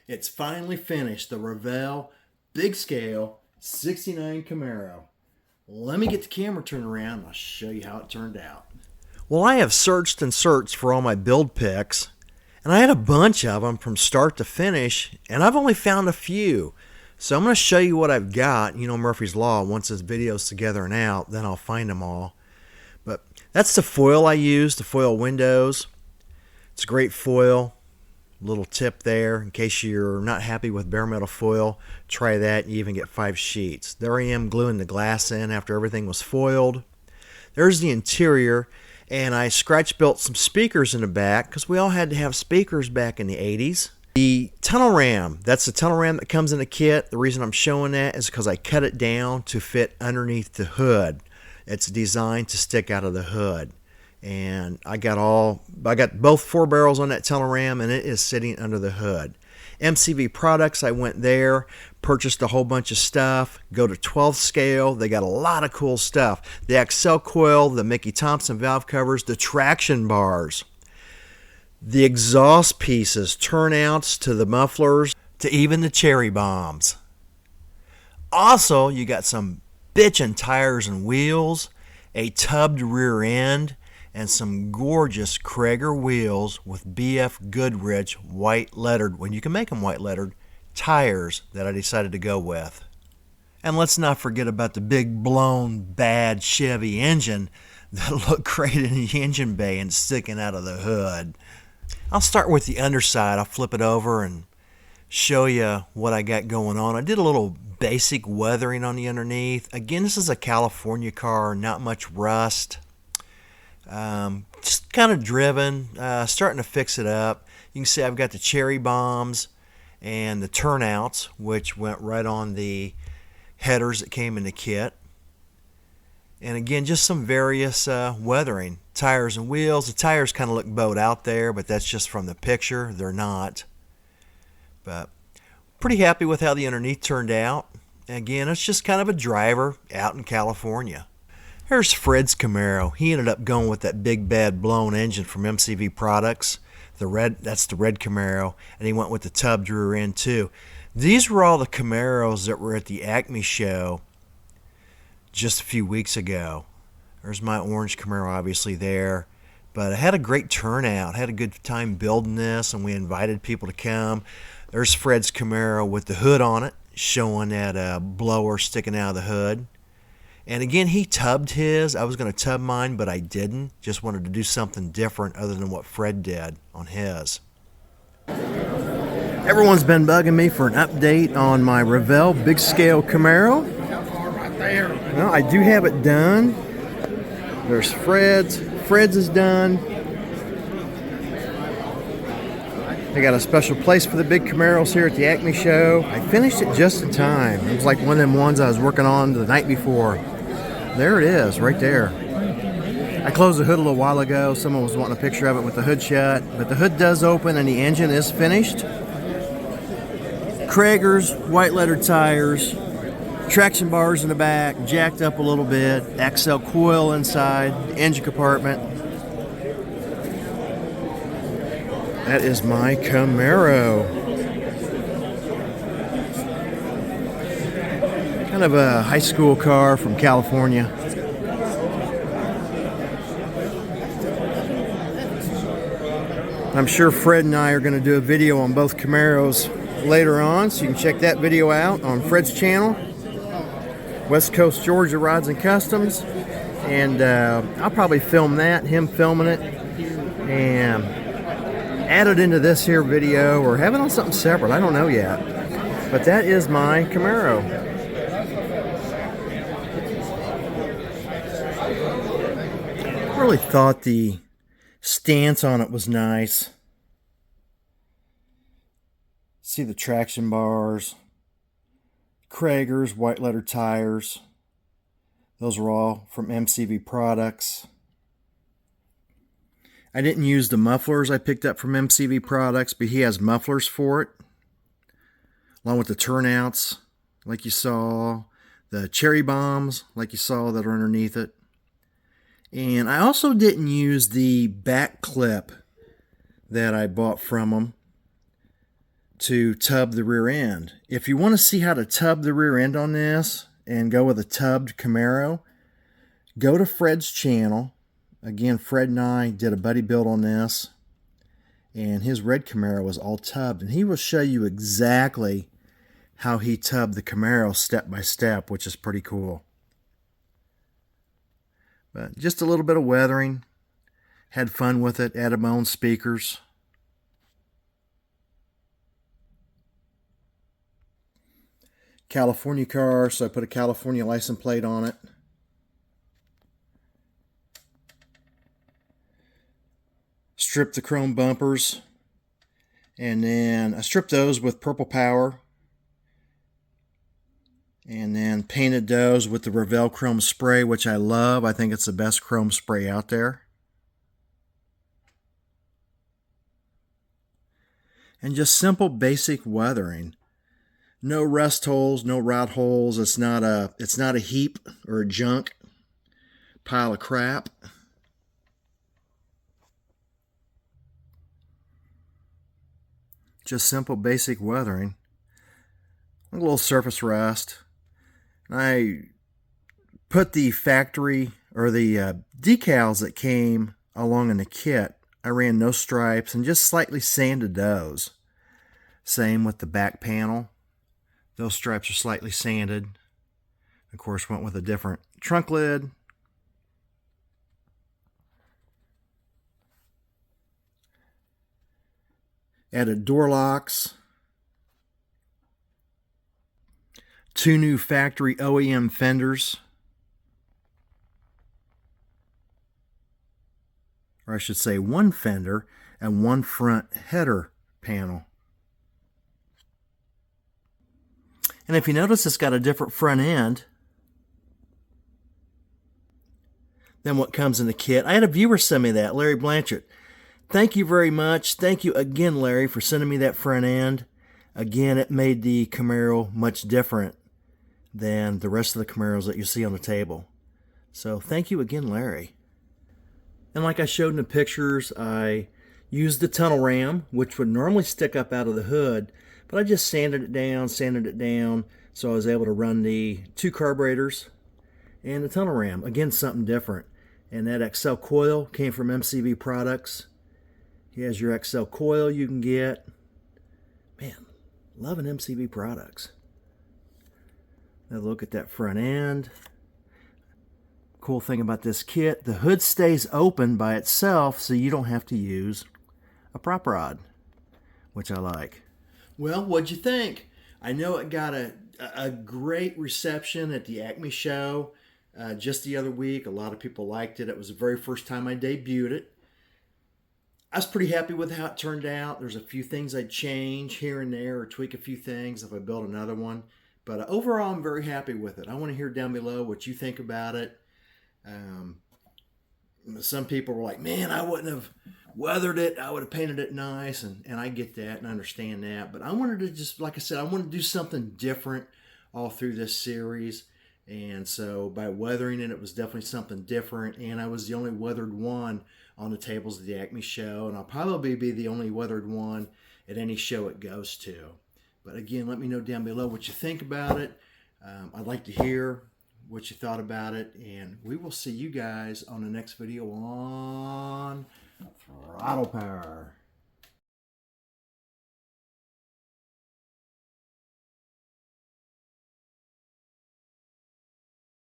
It's finally finished, the Revell big scale 69 Camaro. Let me get the camera turned around and I'll show you how it turned out. Well, I have searched and searched for all my build pics, and I had a bunch of them from start to finish, and I've only found a few. So I'm going to show you what I've got. You know Murphy's Law, once this video's together and out, then I'll find them all. But that's the foil I use to foil windows. It's a great foil. Little tip there, in case you're not happy with bare metal foil, try that and you even get 5 sheets. There I am gluing the glass in after everything was foiled. There's the interior, and I scratch built some speakers in the back because we all had to have speakers back in the 80s. The tunnel ram, that's the tunnel ram that comes in the kit. The reason I'm showing that is because I cut it down to fit underneath the hood. It's designed to stick out of the hood. And I got both 4 barrels on that tunnel ram, and it is sitting under the hood. MCV Products, I went there, purchased a whole bunch of stuff, go to 12th scale. They got a lot of cool stuff. The Accel coil, the Mickey Thompson valve covers, the traction bars, the exhaust pieces, turnouts to the mufflers, to even the cherry bombs. Also, you got some bitchin' tires and wheels, a tubbed rear end, and some gorgeous Krager wheels with BF Goodrich white lettered, when you can make them white lettered, tires that I decided to go with. And let's not forget about the big blown bad Chevy engine that looked great in the engine bay and sticking out of the hood. I'll start with the underside. I'll flip it over and show you what I got going on. I did a little basic weathering on the underneath. Again, this is a California car, not much rust. Just kind of driven, starting to fix it up. You can see I've got the cherry bombs and the turnouts, which went right on the headers that came in the kit. And again, just some various weathering. Tires and wheels. The tires kind of look bowed out there, but that's just from the picture. They're not. But pretty happy with how the underneath turned out. Again, it's just kind of a driver out in California. Here's Fred's Camaro. He ended up going with that big bad blown engine from MCV Products. That's the red Camaro, and he went with the tubbed rear end too. These were all the Camaros that were at the Acme show just a few weeks ago. There's my orange Camaro obviously there. But I had a great turnout. Had a good time building this, and we invited people to come. There's Fred's Camaro with the hood on it, showing that blower sticking out of the hood. And again, he tubbed his. I was going to tub mine, but I didn't. Just wanted to do something different other than what Fred did on his. Everyone's been bugging me for an update on my Revell big scale Camaro. Well, I do have it done. There's Fred's. Fred's is done. They got a special place for the big Camaros here at the Acme show. I finished it just in time. It was like one of them ones I was working on the night before. There it is, right there. I closed the hood a little while ago. Someone was wanting a picture of it with the hood shut. But the hood does open and the engine is finished. Krager's, white lettered tires, traction bars in the back, jacked up a little bit, Accel coil inside, the engine compartment. That is my Camaro. Kind of a high school car from California. I'm sure Fred and I are going to do a video on both Camaros later on, so you can check that video out on Fred's channel, West Coast Georgia Rods and Customs. And I'll probably film that, him filming it, and add it into this here video or have it on something separate. I don't know yet. But that is my Camaro. I really thought the stance on it was nice. See the traction bars, Krager's white letter tires. Those are all from MCV Products. I didn't use the mufflers I picked up from MCV Products, but he has mufflers for it, along with the turnouts, like you saw, the cherry bombs, like you saw, that are underneath it. And I also didn't use the back clip that I bought from them. to tub the rear end. If you want to see how to tub the rear end on this and go with a tubbed Camaro, go to Fred's channel. Again, Fred and I did a buddy build on this, and his red Camaro was all tubbed, and he will show you exactly how he tubbed the Camaro step by step, which is pretty cool. But just a little bit of weathering. Had fun with it, added my own speakers. California car, so I put a California license plate on it. Stripped the chrome bumpers, and then I stripped those with Purple Power, and then painted those with the Revell chrome spray, which I love. I think it's the best chrome spray out there. And just simple basic weathering. No rust holes, no rot holes. It's not a heap or a junk pile of crap. Just simple basic weathering. A little surface rust. I put the factory or the decals that came along in the kit. I ran no stripes and just slightly sanded those. Same with the back panel. Those stripes are slightly sanded. Of course, went with a different trunk lid. Added door locks. 2 new factory OEM fenders. Or I should say 1 fender and 1 front header panel. And if you notice, it's got a different front end than what comes in the kit. I had a viewer send me that, Larry Blanchard. Thank you very much. Thank you again, Larry, for sending me that front end. Again, it made the Camaro much different than the rest of the Camaros that you see on the table. So thank you again, Larry. And like I showed in the pictures, I used the tunnel ram, which would normally stick up out of the hood, but I just sanded it down, so I was able to run the 2 carburetors and the tunnel ram. Again, something different. And that XL coil came from MCV Products. Here's your XL coil you can get. Man, loving MCV Products. Now look at that front end. Cool thing about this kit, the hood stays open by itself, so you don't have to use a prop rod, which I like. Well, what'd you think? I know it got a great reception at the Acme show just the other week. A lot of people liked it. It was the very first time I debuted it. I was pretty happy with how it turned out. There's a few things I'd change here and there or tweak a few things if I build another one. But overall, I'm very happy with it. I want to hear down below what you think about it. Some people were like, man, I wouldn't have weathered it. I would have painted it nice. And I get that and I understand that. But I wanted to just, like I said, I wanted to do something different all through this series. And so by weathering it, it was definitely something different. And I was the only weathered one on the tables of the Acme show. And I'll probably be the only weathered one at any show it goes to. But again, let me know down below what you think about it. I'd like to hear what you thought about it. And we will see you guys on the next video on Throttle Power.